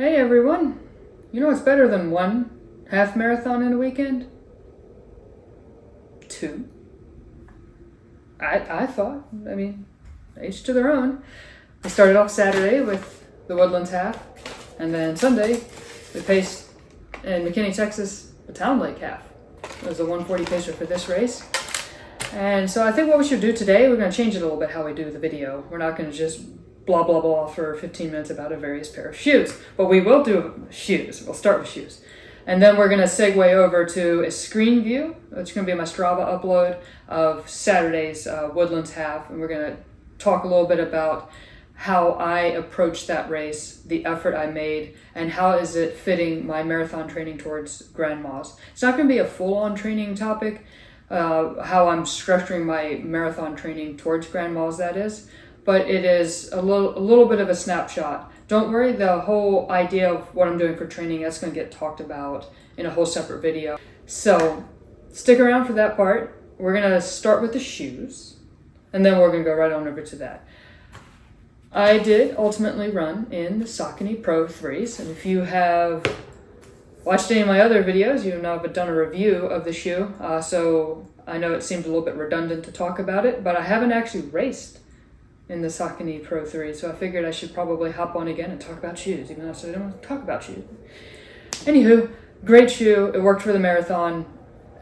Hey everyone! You know what's better than one half marathon in a weekend? Two. I thought. I mean, each to their own. I started off Saturday with the Woodlands half, and then Sunday we paced in McKinney, Texas, the Town Lake half. It was a 140 pacer for this race. And so I think what we should do today, we're going to change it a little bit how we do the video. We're not going to just blah blah blah for 15 minutes about a various pair of shoes, but we will do shoes. We'll start with shoes, and then we're going to segue over to a screen view, which is going to be my Strava upload of Saturday's Woodlands half, and we're going to talk a little bit about how I approached that race, the effort I made, and how is it fitting my marathon training towards Grand Mas. It's not going to be a full-on training topic, how I'm structuring my marathon training towards Grand Mas, that is, but it is a little bit of a snapshot. Don't worry, the whole idea of what I'm doing for training, that's going to get talked about in a whole separate video. So stick around for that part. We're going to start with the shoes, and then we're going to go right on over to that. I did ultimately run in the Saucony Pro IIIs, and if you have watched any of my other videos, you know I've done a review of the shoe, so I know it seemed a little bit redundant to talk about it, but I haven't actually raced in the Saucony Pro III, so I figured I should probably hop on again and talk about shoes, even though I said I don't want to talk about shoes. Anywho, great shoe. It worked for the marathon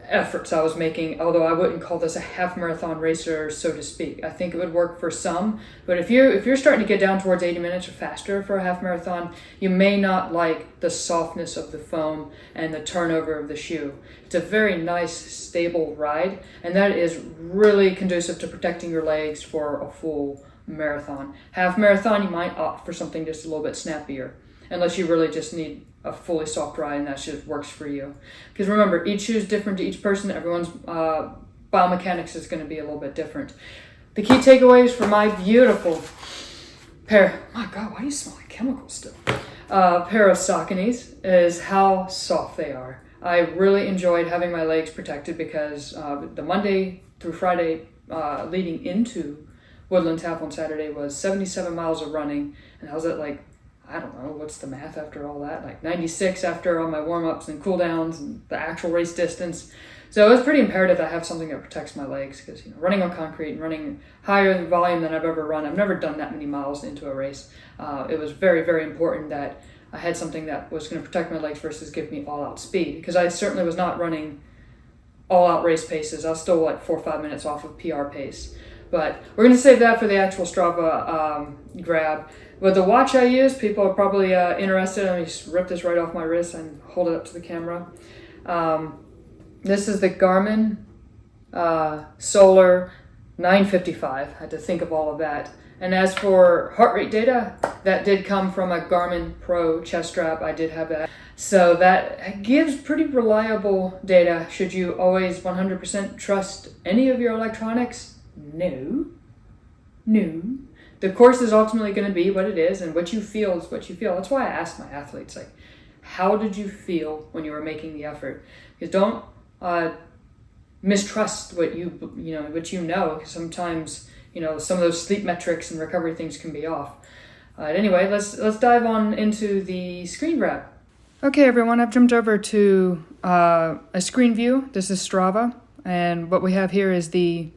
efforts I was making, although I wouldn't call this a half marathon racer, so to speak. I think it would work for some, but if you're starting to get down towards 80 minutes or faster for a half marathon, you may not like the softness of the foam and the turnover of the shoe. It's a very nice, stable ride, and that is really conducive to protecting your legs for a full marathon. Half marathon, you might opt for something just a little bit snappier, unless you really just need a fully soft ride and that just works for you. Because remember, each shoe is different to each person. Everyone's biomechanics is going to be a little bit different. The key takeaways for my beautiful pair, my God, why do you smell like chemicals still? Pair of Sauconys is how soft they are. I really enjoyed having my legs protected because the Monday through Friday leading into Woodlands half on Saturday was 77 miles of running, and I was at like, I don't know, what's the math after all that? Like 96 after all my warm-ups and cool-downs and the actual race distance. So it was pretty imperative that I have something that protects my legs because, running on concrete and running higher volume than I've ever run, I've never done that many miles into a race. It was very, very important that I had something that was going to protect my legs versus give me all-out speed, because I certainly was not running all-out race paces. I was still like 4 or 5 minutes off of PR pace. But we're going to save that for the actual Strava grab. With the watch I use, people are probably interested. Let me just rip this right off my wrist and hold it up to the camera. This is the Garmin Solar 955. I had to think of all of that. And as for heart rate data, that did come from a Garmin Pro chest strap. I did have that. So that gives pretty reliable data. Should you always 100% trust any of your electronics? No. The course is ultimately going to be what it is, and what you feel is what you feel. That's why I ask my athletes, like, how did you feel when you were making the effort? Because don't mistrust what you know, because sometimes, some of those sleep metrics and recovery things can be off. Anyway, let's dive on into the screen grab. Okay, everyone, I've jumped over to a screen view. This is Strava, and what we have here is the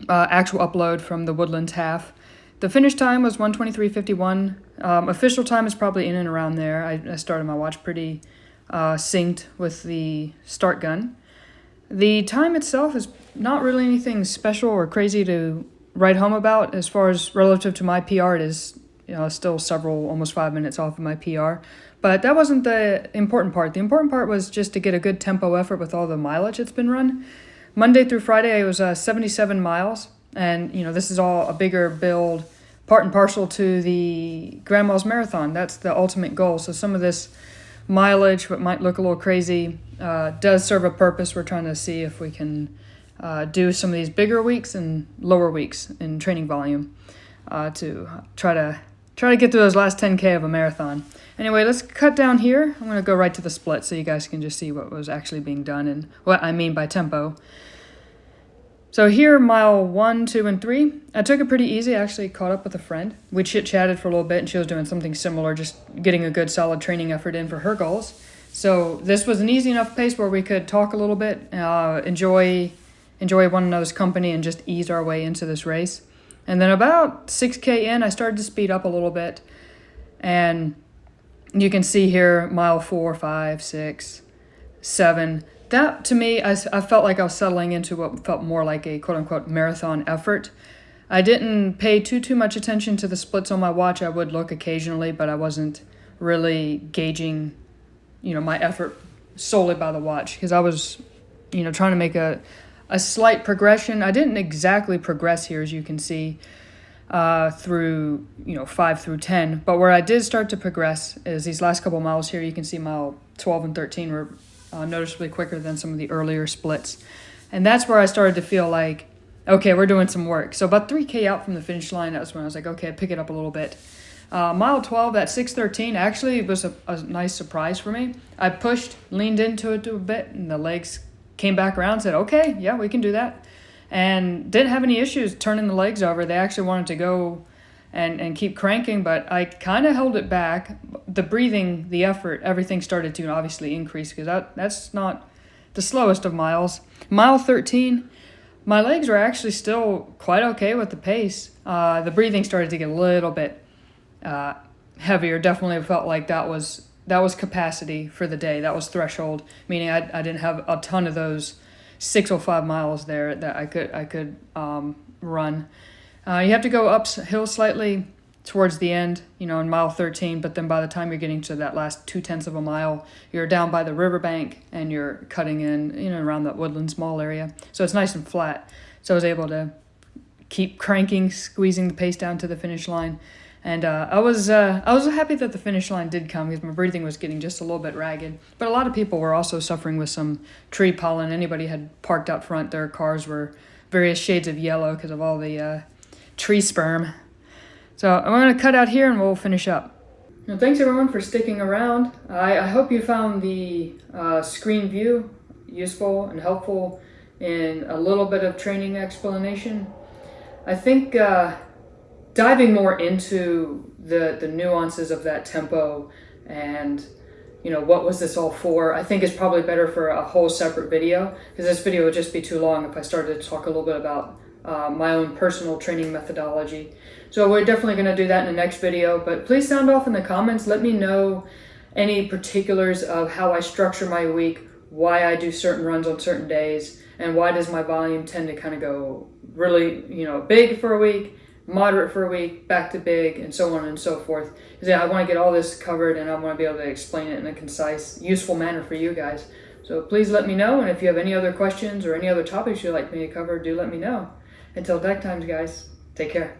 actual upload from the Woodlands half. The finish time was 1:23:51. Official time is probably in and around there. I started my watch pretty synced with the start gun. The time itself is not really anything special or crazy to write home about. As far as relative to my PR, it is still almost 5 minutes off of my PR. But that wasn't the important part. The important part was just to get a good tempo effort with all the mileage that's been run. Monday through Friday, it was 77 miles. And, this is all a bigger build, part and parcel to the Grand Mas Marathon. That's the ultimate goal. So some of this mileage, what might look a little crazy, does serve a purpose. We're trying to see if we can do some of these bigger weeks and lower weeks in training volume to try to get through those last 10K of a marathon. Anyway, let's cut down here. I'm going to go right to the split. So you guys can just see what was actually being done and what I mean by tempo. 1:23:51 So here, mile 1, 2, and 3, I took it pretty easy. I actually caught up with a friend. We chit-chatted for a little bit, and she was doing something similar, just getting a good solid training effort in for her goals. So this was an easy enough pace where we could talk a little bit, enjoy one another's company, and just ease our way into this race. And then about 6K in, I started to speed up a little bit. And you can see here, mile 4, 5, 6, 7. That, to me, I felt like I was settling into what felt more like a quote-unquote marathon effort. I didn't pay too much attention to the splits on my watch. I would look occasionally, but I wasn't really gauging, my effort solely by the watch, because I was, trying to make a slight progression. I didn't exactly progress here, as you can see, through 5 through 10. But where I did start to progress is these last couple miles here. You can see mile 12 and 13 were noticeably quicker than some of the earlier splits. And that's where I started to feel like, okay, we're doing some work. So about 3K out from the finish line, that's when I was like, okay, pick it up a little bit. Mile 12 at 6:13 actually was a nice surprise for me. I pushed, leaned into it a bit, and the legs came back around and said, okay, yeah, we can do that. And didn't have any issues turning the legs over. They actually wanted to go and keep cranking, but I kind of held it back. The breathing, the effort, everything started to obviously increase, because that's not the slowest of miles. Mile 13, my legs were actually still quite okay with the pace. The breathing started to get a little bit heavier. Definitely felt like that was capacity for the day. That was threshold, meaning I didn't have a ton of those 605 miles there that I could run. You have to go uphill slightly towards the end, in mile 13, but then by the time you're getting to that last 0.2 of a mile, you're down by the riverbank and you're cutting in, around that Woodlands Mall area. So it's nice and flat. So I was able to keep cranking, squeezing the pace down to the finish line. And I was happy that the finish line did come, because my breathing was getting just a little bit ragged. But a lot of people were also suffering with some tree pollen. Anybody had parked out front, their cars were various shades of yellow because of all the tree sperm. So I'm going to cut out here and we'll finish up. Well, thanks everyone for sticking around. I hope you found the screen view useful and helpful in a little bit of training explanation. I think diving more into the nuances of that tempo and what was this all for, I think is probably better for a whole separate video, because this video would just be too long if I started to talk a little bit about my own personal training methodology. So we're definitely going to do that in the next video, but please sound off in the comments. Let me know any particulars of how I structure my week, why I do certain runs on certain days, and why does my volume tend to kind of go really, big for a week, moderate for a week, back to big, and so on and so forth. Because I want to get all this covered, and I want to be able to explain it in a concise, useful manner for you guys. So please let me know, and if you have any other questions or any other topics you'd like me to cover, do let me know. Until next time, guys, take care.